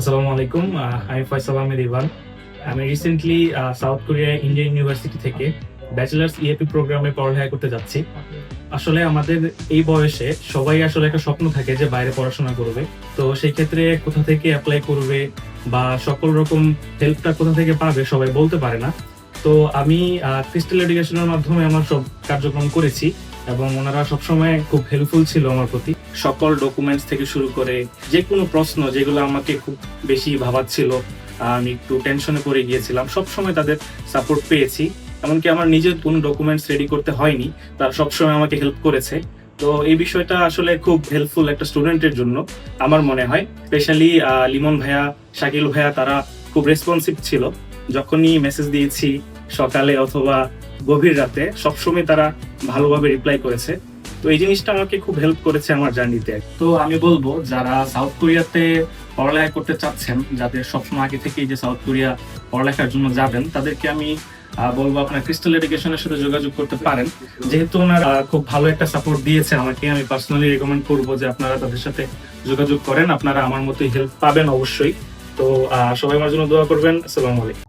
আসসালামু আলাইকুম। আমি ফয়সাল আহমেদ ইভান। আমি recently south Korea Indian university থেকে ব্যাচেলার্স ইএপি প্রোগ্রামে পড়ালেখা করতে যাচ্ছি। আসলে আমাদের এই বয়সে সবাই আসলে একটা স্বপ্ন থাকে যে বাইরে পড়াশোনা করবে। তো সেই ক্ষেত্রে কোথা থেকে এপ্লাই করবে বা সকল রকম হেল্পটা কোথা থেকে পাবে সবাই বলতে পারে না। তো আমি ক্রিস্টাল এডুকেশনের মাধ্যমে আমার সব কার্যক্রম করেছি এবং ওনারা সবসময় খুব হেল্পফুল ছিল আমার প্রতি। সকল ডকুমেন্টস থেকে শুরু করে যে কোনো প্রশ্ন যেগুলো আমাকে খুব বেশি ভাবাচ্ছিল, আমি একটু টেনশনে পড়ে গিয়েছিলাম, সবসময় তাদের সাপোর্ট পেয়েছি। এমনকি আমার নিজের কোনো ডকুমেন্টস রেডি করতে হয়নি, তারা সবসময় আমাকে হেল্প করেছে। তো এই বিষয়টা আসলে খুব হেল্পফুল একটা স্টুডেন্টের জন্য আমার মনে হয়। স্পেশালি লিমন ভাইয়া, শাকিল ভাইয়া তারা খুব রেসপন্সিভ ছিল। যখনই মেসেজ দিয়েছি সকালে অথবা গভীর রাতে, সবসময় তারা ভালোভাবে রিপ্লাই করেছে। তো এই জিনিসটা আমাকে খুব হেল্প করেছে আমার জার্নিতে। তো আমি বলবো যারা সাউথ কোরিয়াতে পড়ালেখা করতে চাচ্ছেন, যাদের সবসময় আগে থেকেই যে সাউথ কোরিয়া পড়ালেখার জন্য যাবেন, তাদেরকে আমি বলবো আপনার ক্রিস্টাল এডুকেশনের সাথে যোগাযোগ করতে পারেন। যেহেতু ওনারা খুব ভালো একটা সাপোর্ট দিয়েছে আমাকে, আমি পার্সোনালি রেকমেন্ড করবো যে আপনারা তাদের সাথে যোগাযোগ করেন। আপনারা আমার মতোই হেল্প পাবেন অবশ্যই। তো সবাই আমার জন্য দোয়া করবেন। আসসালামু আলাইকুম।